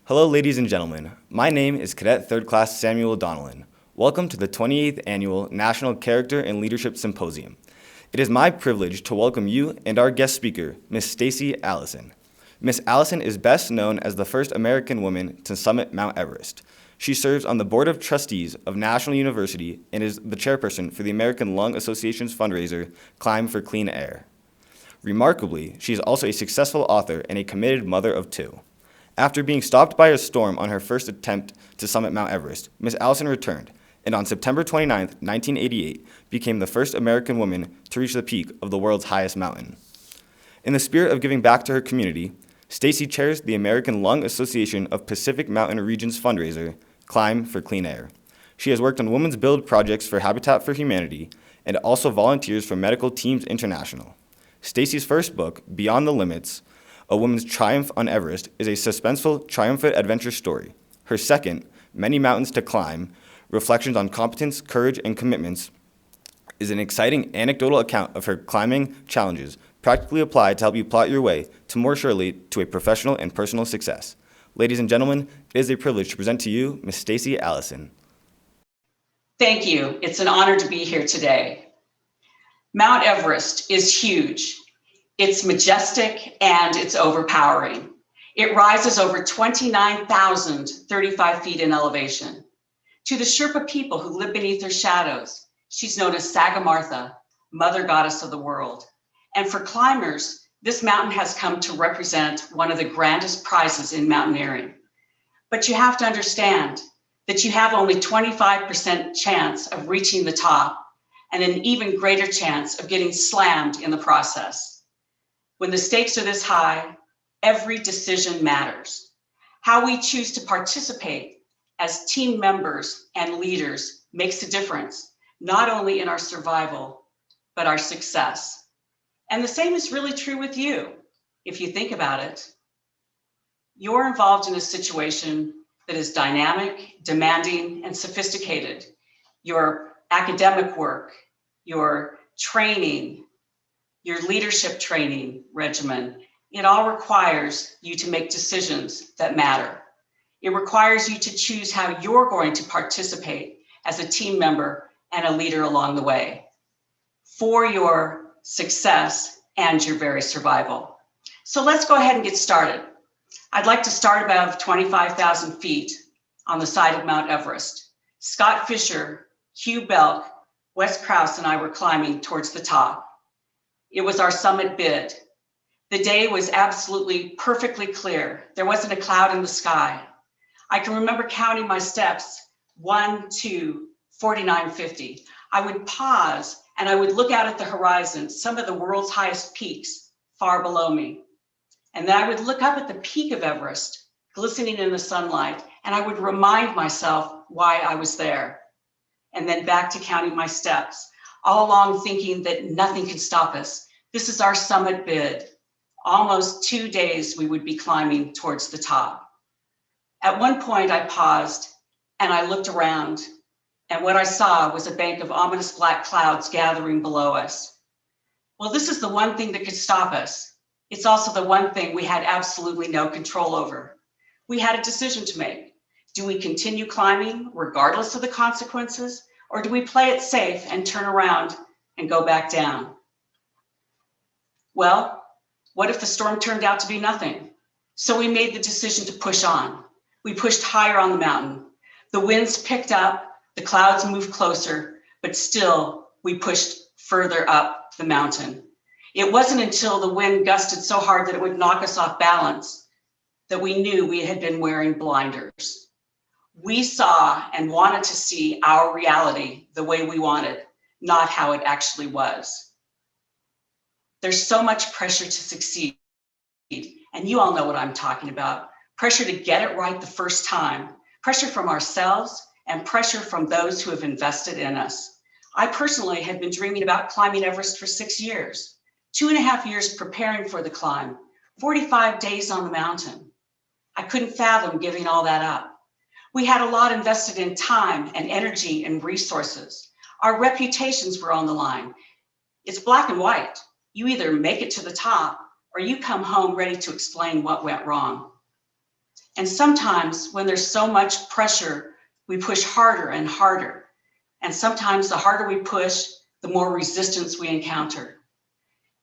Hello, ladies and gentlemen. My name is Cadet 3rd Class Samuel Donnellan. Welcome to the 28th Annual National Character and Leadership Symposium. It is my privilege to welcome you and our guest speaker, Ms. Stacy Allison. Ms. Allison is best known as the first American woman to summit Mount Everest. She serves on the Board of Trustees of National University and is the chairperson for the American Lung Association's fundraiser, Climb for Clean Air. Remarkably, she is also a successful author and a committed mother of two. After being stopped by a storm on her first attempt to summit Mount Everest, Ms. Allison returned, and on September 29, 1988, became the first American woman to reach the peak of the world's highest mountain. In the spirit of giving back to her community, Stacy chairs the American Lung Association of Pacific Mountain Region's fundraiser, Climb for Clean Air. She has worked on women's build projects for Habitat for Humanity and also volunteers for Medical Teams International. Stacy's first book, Beyond the Limits, A Woman's Triumph on Everest, is a suspenseful, triumphant adventure story. Her second, Many Mountains to Climb, Reflections on Competence, Courage, and Commitments, is an exciting anecdotal account of her climbing challenges, practically applied to help you plot your way to more surely to a professional and personal success. Ladies and gentlemen, it is a privilege to present to you Ms. Stacy Allison. Thank you. It's an honor to be here today. Mount Everest is huge. It's majestic and it's overpowering. It rises over 29,035 feet in elevation. To the Sherpa people who live beneath her shadows, she's known as Sagamartha, Mother Goddess of the world. And for climbers, this mountain has come to represent one of the grandest prizes in mountaineering. But you have to understand that you have only 25% chance of reaching the top and an even greater chance of getting slammed in the process. When the stakes are this high, every decision matters. How we choose to participate as team members and leaders makes a difference, not only in our survival, but our success. And the same is really true with you. If you think about it, you're involved in a situation that is dynamic, demanding, and sophisticated. Your academic work, your training, your leadership training regimen, it all requires you to make decisions that matter. It requires you to choose how you're going to participate as a team member and a leader along the way for your success and your very survival. So let's go ahead and get started. I'd like to start above 25,000 feet on the side of Mount Everest. Scott Fisher, Hugh Belk, Wes Krause, and I were climbing towards the top. It was our summit bid. The day was absolutely perfectly clear. There wasn't a cloud in the sky. I can remember counting my steps, 1, 2, 49, 50. I would pause and I would look out at the horizon, some of the world's highest peaks far below me. And then I would look up at the peak of Everest, glistening in the sunlight, and I would remind myself why I was there. And then back to counting my steps, all along thinking that nothing can stop us. This is our summit bid. Almost 2 days we would be climbing towards the top. At one point I paused and I looked around, and what I saw was a bank of ominous black clouds gathering below us. Well, this is the one thing that could stop us. It's also the one thing we had absolutely no control over. We had a decision to make. Do we continue climbing regardless of the consequences, or do we play it safe and turn around and go back down? Well, what if the storm turned out to be nothing? So we made the decision to push on. We pushed higher on the mountain. The winds picked up, the clouds moved closer, but still we pushed further up the mountain. It wasn't until the wind gusted so hard that it would knock us off balance that we knew we had been wearing blinders. We saw and wanted to see our reality the way we wanted, not how it actually was. There's so much pressure to succeed, and you all know what I'm talking about. Pressure to get it right the first time, pressure from ourselves, and pressure from those who have invested in us. I personally had been dreaming about climbing Everest for 6 years, 2.5 years preparing for the climb, 45 days on the mountain. I couldn't fathom giving all that up. We had a lot invested in time and energy and resources. Our reputations were on the line. It's black and white. You either make it to the top or you come home ready to explain what went wrong. And sometimes when there's so much pressure, we push harder and harder. And sometimes the harder we push, the more resistance we encounter.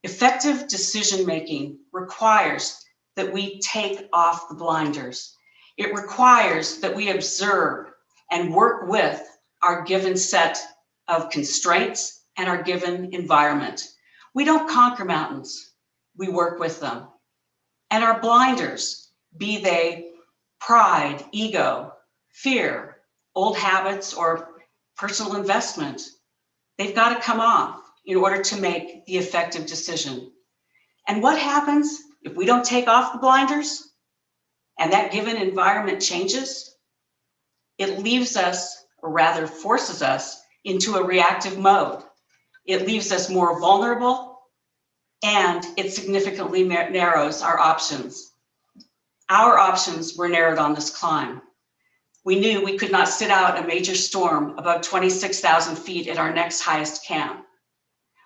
Effective decision-making requires that we take off the blinders. It requires that we observe and work with our given set of constraints and our given environment. We don't conquer mountains, we work with them. And our blinders, be they pride, ego, fear, old habits, or personal investment, they've got to come off in order to make the effective decision. And what happens if we don't take off the blinders and that given environment changes? It leaves us, or rather forces us, into a reactive mode. It leaves us more vulnerable, and it significantly narrows our options. Our options were narrowed on this climb. We knew we could not sit out a major storm above 26,000 feet at our next highest camp.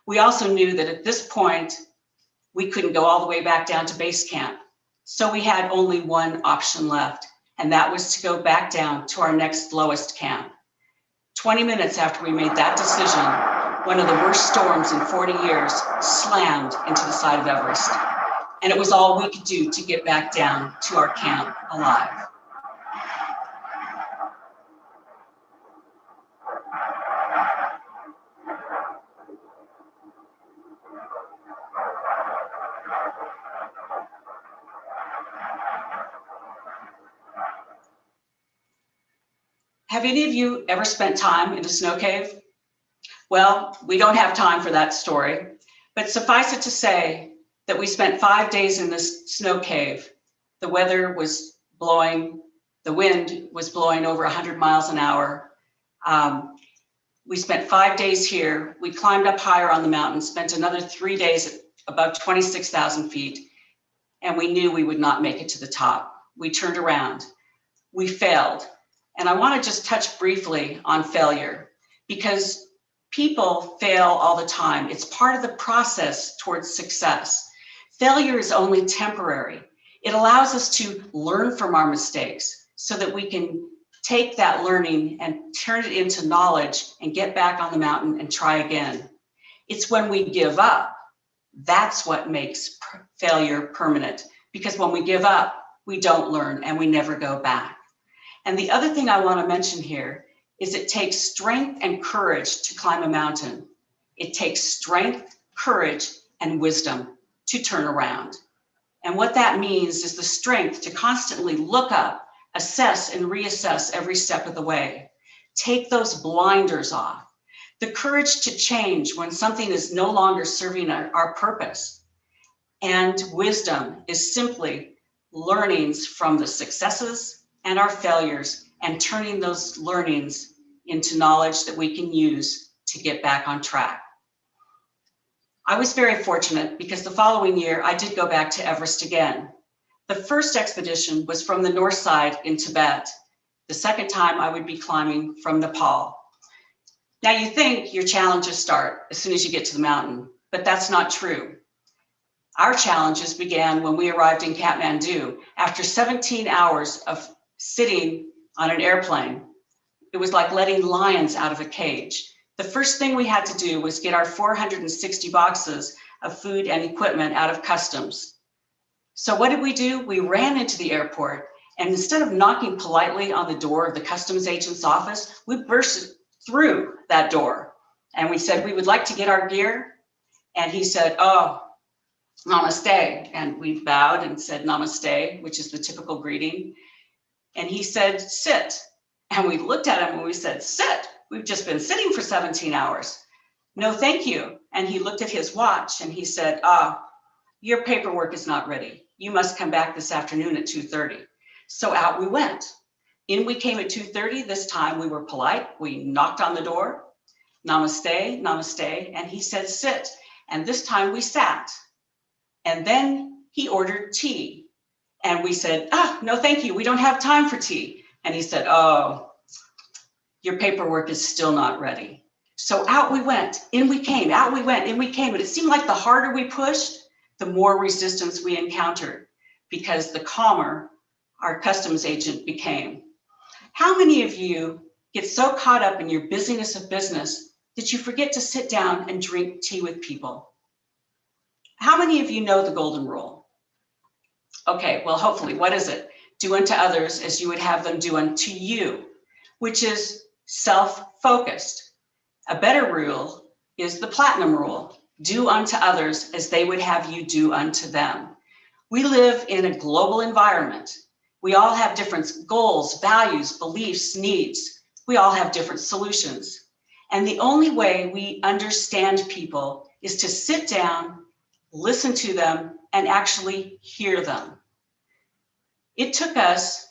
We also knew that at this point, we couldn't go all the way back down to base camp. So we had only one option left, and that was to go back down to our next lowest camp. 20 minutes after we made that decision, one of the worst storms in 40 years slammed into the side of Everest. And it was all we could do to get back down to our camp alive. Have any of you ever spent time in a snow cave? Well, we don't have time for that story, but suffice it to say that we spent 5 days in this snow cave. The weather was blowing, the wind was blowing over 100 miles an hour. We spent 5 days here. We climbed up higher on the mountain, spent another 3 days at above 26,000 feet, and we knew we would not make it to the top. We turned around. We failed. And I want to just touch briefly on failure, because people fail all the time. It's part of the process towards success. Failure is only temporary. It allows us to learn from our mistakes so that we can take that learning and turn it into knowledge and get back on the mountain and try again. It's when we give up, that's what makes failure permanent, because when we give up, we don't learn and we never go back. And the other thing I want to mention here is it takes strength and courage to climb a mountain. It takes strength, courage, and wisdom to turn around. And what that means is the strength to constantly look up, assess, and reassess every step of the way. Take those blinders off. The courage to change when something is no longer serving our purpose. And wisdom is simply learnings from the successes and our failures, and turning those learnings into knowledge that we can use to get back on track. I was very fortunate because the following year I did go back to Everest again. The first expedition was from the north side in Tibet. The second time I would be climbing from Nepal. Now you think your challenges start as soon as you get to the mountain, but that's not true. Our challenges began when we arrived in Kathmandu after 17 hours of sitting on an airplane. It was like letting lions out of a cage. The first thing we had to do was get our 460 boxes of food and equipment out of customs. So what did we do? We ran into the airport, and instead of knocking politely on the door of the customs agent's office, we burst through that door. And we said, we would like to get our gear. And he said, oh, namaste. And we bowed and said namaste, which is the typical greeting. And he said, sit. And we looked at him and we said, sit. We've just been sitting for 17 hours. No, thank you. And he looked at his watch and he said, your paperwork is not ready. You must come back this afternoon at 2:30. So out we went. In we came at 2:30. This time we were polite. We knocked on the door. Namaste, namaste. And he said, sit. And this time we sat. And then he ordered tea. And we said, no, thank you. We don't have time for tea. And he said, oh, your paperwork is still not ready. So out we went, in we came, out we went, in we came. And it seemed like the harder we pushed, the more resistance we encountered, because the calmer our customs agent became. How many of you get so caught up in your busyness of business that you forget to sit down and drink tea with people? How many of you know the golden rule? Okay, well, hopefully, what is it? Do unto others as you would have them do unto you, which is self-focused. A better rule is the platinum rule. Do unto others as they would have you do unto them. We live in a global environment. We all have different goals, values, beliefs, needs. We all have different solutions. And the only way we understand people is to sit down, listen to them, and actually hear them. It took us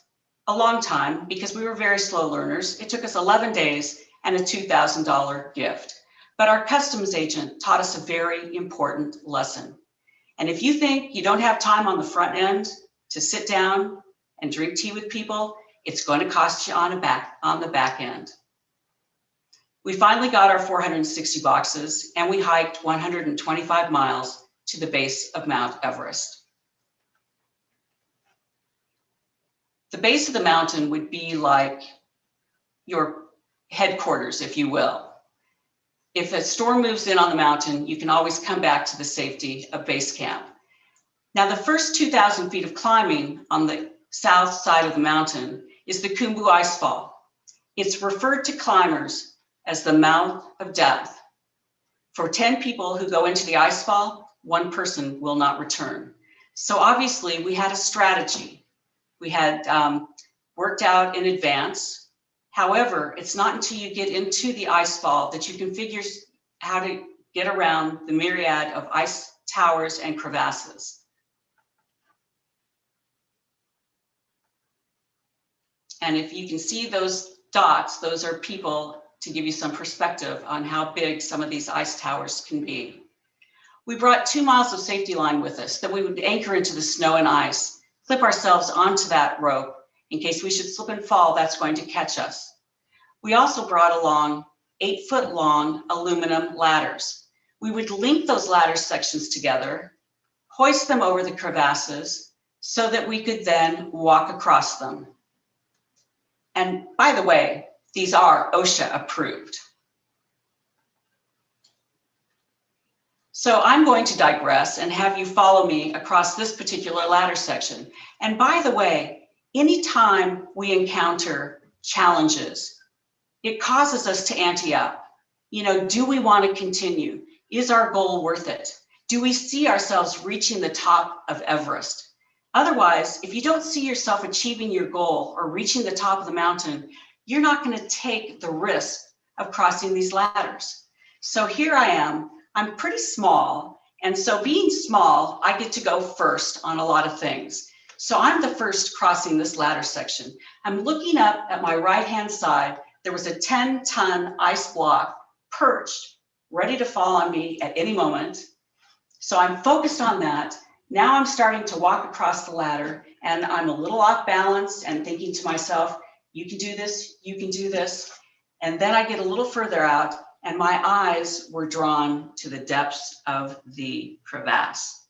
a long time because we were very slow learners. It took us 11 days and a $2,000 gift. But our customs agent taught us a very important lesson. And if you think you don't have time on the front end to sit down and drink tea with people, it's going to cost you on the back end. We finally got our 460 boxes and we hiked 125 miles to the base of Mount Everest. The base of the mountain would be like your headquarters, if you will. If a storm moves in on the mountain, you can always come back to the safety of base camp. Now, the first 2,000 feet of climbing on the south side of the mountain is the Kumbu Ice Fall. It's referred to climbers as the mouth of death. For 10 people who go into the ice fall, 1 person will not return. So obviously we had a strategy. We had worked out in advance. However, it's not until you get into the ice fall that you can figure how to get around the myriad of ice towers and crevasses. And if you can see those dots, those are people, to give you some perspective on how big some of these ice towers can be. We brought 2 miles of safety line with us that we would anchor into the snow and ice, clip ourselves onto that rope in case we should slip and fall, that's going to catch us. We also brought along 8-foot long aluminum ladders. We would link those ladder sections together, hoist them over the crevasses so that we could then walk across them. And by the way, these are OSHA approved. So I'm going to digress and have you follow me across this particular ladder section. And by the way, anytime we encounter challenges, it causes us to ante up. You know, do we want to continue? Is our goal worth it? Do we see ourselves reaching the top of Everest? Otherwise, if you don't see yourself achieving your goal or reaching the top of the mountain, you're not going to take the risk of crossing these ladders. So here I am. I'm pretty small, and so being small, I get to go first on a lot of things. So I'm the first crossing this ladder section. I'm looking up at my right-hand side. There was a 10-ton ice block perched, ready to fall on me at any moment. So I'm focused on that. Now I'm starting to walk across the ladder, and I'm a little off balance and thinking to myself, you can do this, you can do this. And then I get a little further out, and my eyes were drawn to the depths of the crevasse.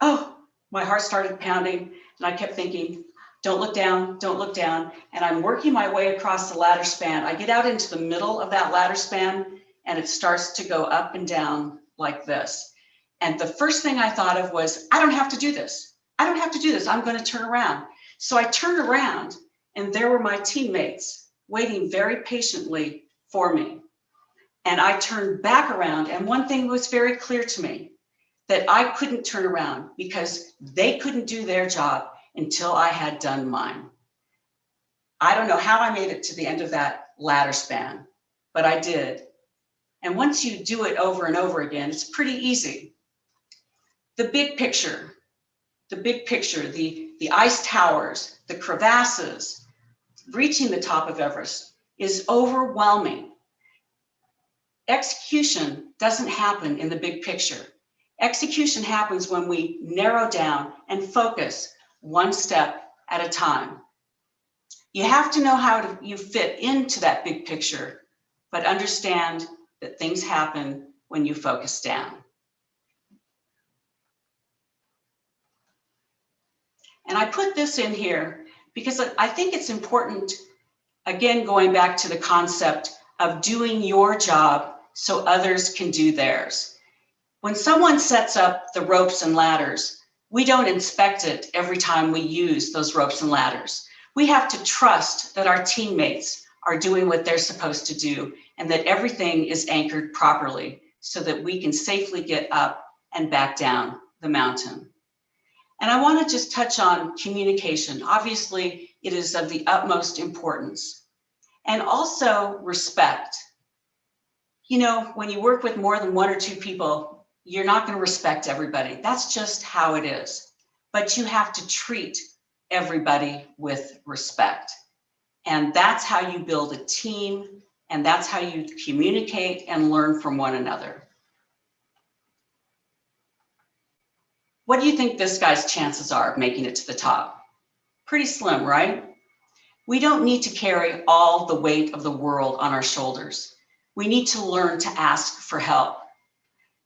Oh, my heart started pounding, and I kept thinking, don't look down, don't look down. And I'm working my way across the ladder span. I get out into the middle of that ladder span, and it starts to go up and down like this. And the first thing I thought of was, I don't have to do this. I don't have to do this. I'm going to turn around. So I turned around, and there were my teammates waiting very patiently for me. And I turned back around, and one thing was very clear to me, that I couldn't turn around because they couldn't do their job until I had done mine. I don't know how I made it to the end of that ladder span, but I did. And once you do it over and over again, it's pretty easy. The big picture, the ice towers, the crevasses, reaching the top of Everest is overwhelming. Execution doesn't happen in the big picture. Execution happens when we narrow down and focus one step at a time. You have to know how you fit into that big picture, but understand that things happen when you focus down. And I put this in here because I think it's important, again, going back to the concept of doing your job so others can do theirs. When someone sets up the ropes and ladders, we don't inspect it every time we use those ropes and ladders. We have to trust that our teammates are doing what they're supposed to do and that everything is anchored properly so that we can safely get up and back down the mountain. And I want to just touch on communication. Obviously, it is of the utmost importance. And also respect. You know, when you work with more than one or two people, you're not going to respect everybody. That's just how it is. But you have to treat everybody with respect. And that's how you build a team, and that's how you communicate and learn from one another. What do you think this guy's chances are of making it to the top? Pretty slim, right? We don't need to carry all the weight of the world on our shoulders. We need to learn to ask for help.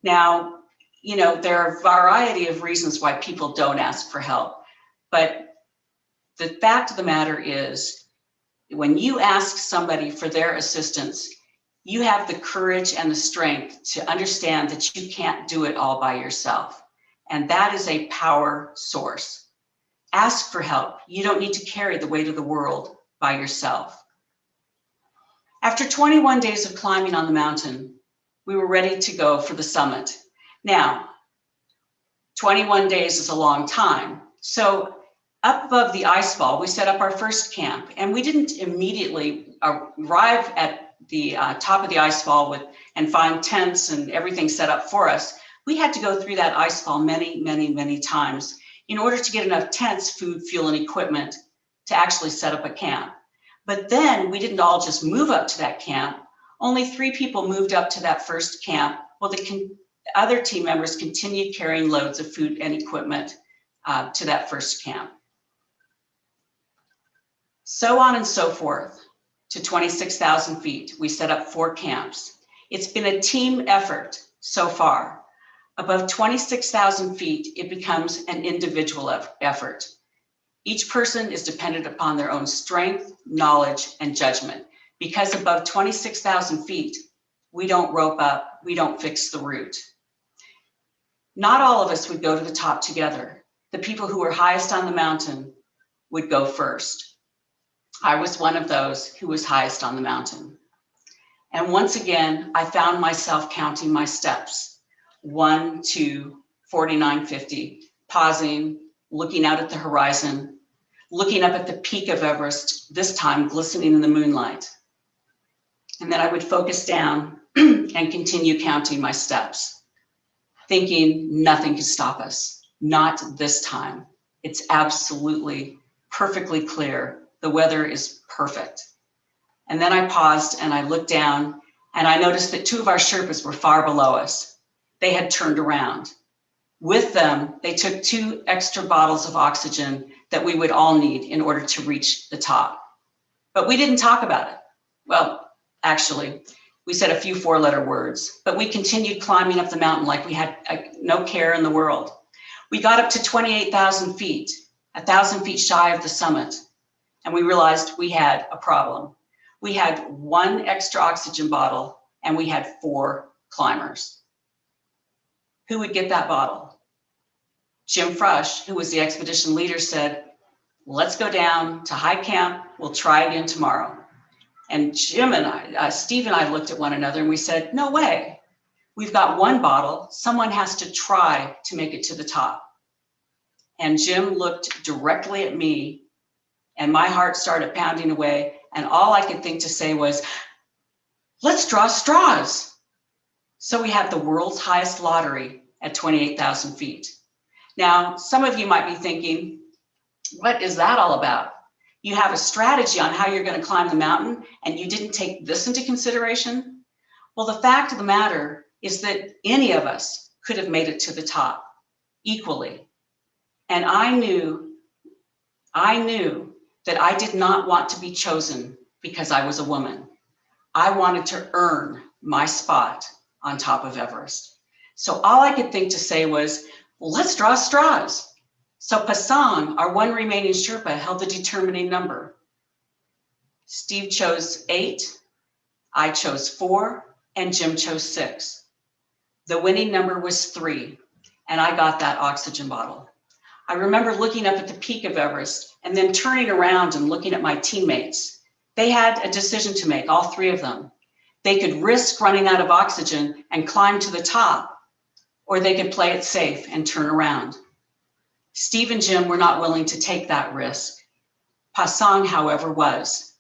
Now, you know, there are a variety of reasons why people don't ask for help, but the fact of the matter is, when you ask somebody for their assistance, you have the courage and the strength to understand that you can't do it all by yourself. And that is a power source. Ask for help. You don't need to carry the weight of the world by yourself. After 21 days of climbing on the mountain, we were ready to go for the summit. Now, 21 days is a long time. So up above the ice fall, we set up our first camp, and we didn't immediately arrive at the top of the ice fall and find tents and everything set up for us. We had to go through that ice fall many, many, many times in order to get enough tents, food, fuel, and equipment to actually set up a camp. But then we didn't all just move up to that camp. Only 3 people moved up to that first camp, while the other team members continued carrying loads of food and equipment to that first camp. So on and so forth to 26,000 feet. We set up 4 camps. It's been a team effort so far. Above 26,000 feet, it becomes an individual effort. Each person is dependent upon their own strength, knowledge, and judgment. Because above 26,000 feet, we don't rope up, we don't fix the route. Not all of us would go to the top together. The people who were highest on the mountain would go first. I was one of those who was highest on the mountain. And once again, I found myself counting my steps. 1, 2, 49, 50, pausing, looking out at the horizon, looking up at the peak of Everest, this time glistening in the moonlight. And then I would focus down and continue counting my steps, thinking nothing could stop us. Not this time. It's absolutely perfectly clear. The weather is perfect. And then I paused and I looked down and I noticed that 2 of our Sherpas were far below us. They had turned around. With them, they took 2 extra bottles of oxygen that we would all need in order to reach the top. But we didn't talk about it. Well, actually, we said a few 4-letter words, but we continued climbing up the mountain like we had no care in the world. We got up to 28,000 feet, 1,000 feet shy of the summit, and we realized we had a problem. We had 1 extra oxygen bottle, and we had 4 climbers. Who would get that bottle? Jim Frush, who was the expedition leader, said, let's go down to high camp. We'll try again tomorrow. And Jim and Steve and I looked at one another and we said, no way. We've got 1 bottle. Someone has to try to make it to the top. And Jim looked directly at me and my heart started pounding away. And all I could think to say was, let's draw straws. So we had the world's highest lottery at 28,000 feet. Now, some of you might be thinking, what is that all about? You have a strategy on how you're going to climb the mountain and you didn't take this into consideration? Well, the fact of the matter is that any of us could have made it to the top equally. And I knew that I did not want to be chosen because I was a woman. I wanted to earn my spot on top of Everest. So all I could think to say was, well, let's draw straws. So Pasang, our one remaining Sherpa, held the determining number. Steve chose 8, I chose 4, and Jim chose 6. The winning number was 3, and I got that oxygen bottle. I remember looking up at the peak of Everest and then turning around and looking at my teammates. They had a decision to make, all 3 of them. They could risk running out of oxygen and climb to the top, or they could play it safe and turn around. Steve and Jim were not willing to take that risk. Pasang, however, was.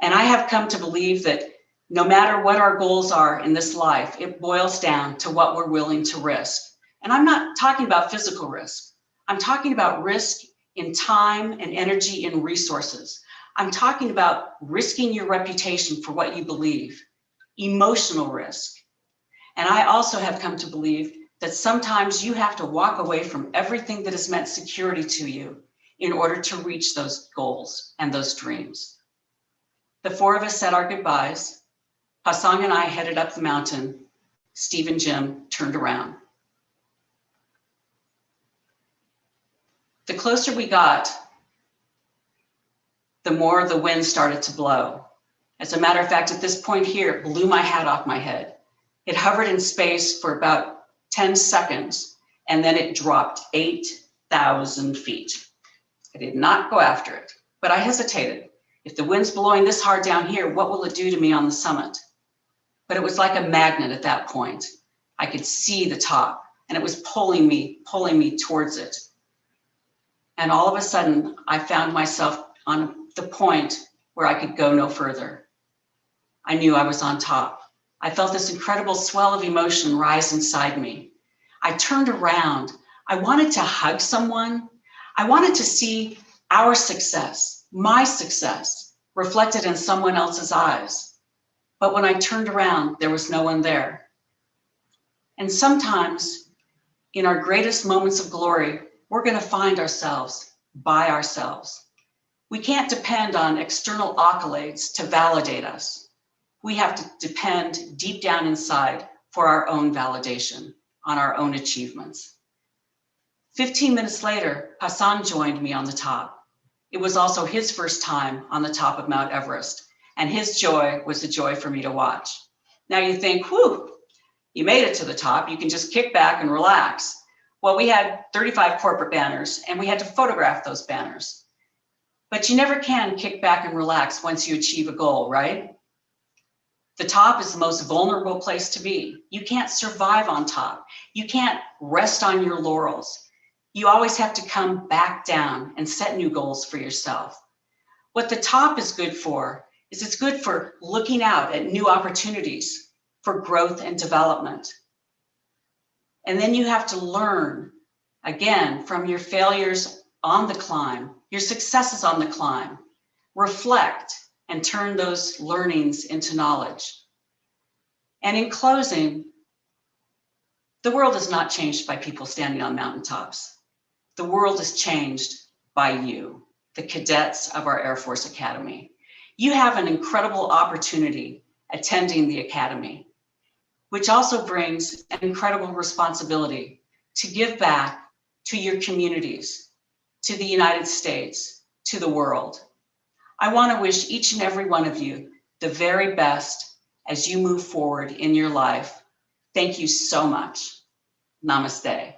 And I have come to believe that no matter what our goals are in this life, it boils down to what we're willing to risk. And I'm not talking about physical risk. I'm talking about risk in time and energy and resources. I'm talking about risking your reputation for what you believe, emotional risk. And I also have come to believe that sometimes you have to walk away from everything that has meant security to you in order to reach those goals and those dreams. The 4 of us said our goodbyes. Pasang and I headed up the mountain. Steve and Jim turned around. The closer we got, the more the wind started to blow. As a matter of fact, at this point here, it blew my hat off my head. It hovered in space for about 10 seconds, and then it dropped 8,000 feet. I did not go after it, but I hesitated. If the wind's blowing this hard down here, what will it do to me on the summit? But it was like a magnet at that point. I could see the top, and it was pulling me towards it. And all of a sudden, I found myself on the point where I could go no further. I knew I was on top. I felt this incredible swell of emotion rise inside me. I turned around. I wanted to hug someone. I wanted to see our success, my success, reflected in someone else's eyes. But when I turned around, there was no one there. And sometimes, in our greatest moments of glory, we're going to find ourselves by ourselves. We can't depend on external accolades to validate us. We have to depend deep down inside for our own validation, on our own achievements. 15 minutes later, Pasang joined me on the top. It was also his first time on the top of Mount Everest, and his joy was a joy for me to watch. Now you think, whew, you made it to the top, you can just kick back and relax. Well, we had 35 corporate banners, and we had to photograph those banners. But you never can kick back and relax once you achieve a goal, right? The top is the most vulnerable place to be. You can't survive on top. You can't rest on your laurels. You always have to come back down and set new goals for yourself. What the top is good for is it's good for looking out at new opportunities for growth and development. And then you have to learn, again, from your failures on the climb, your successes on the climb, reflect and turn those learnings into knowledge. And in closing, the world is not changed by people standing on mountaintops. The world is changed by you, the cadets of our Air Force Academy. You have an incredible opportunity attending the Academy, which also brings an incredible responsibility to give back to your communities, to the United States, to the world. I want to wish each and every one of you the very best as you move forward in your life. Thank you so much. Namaste.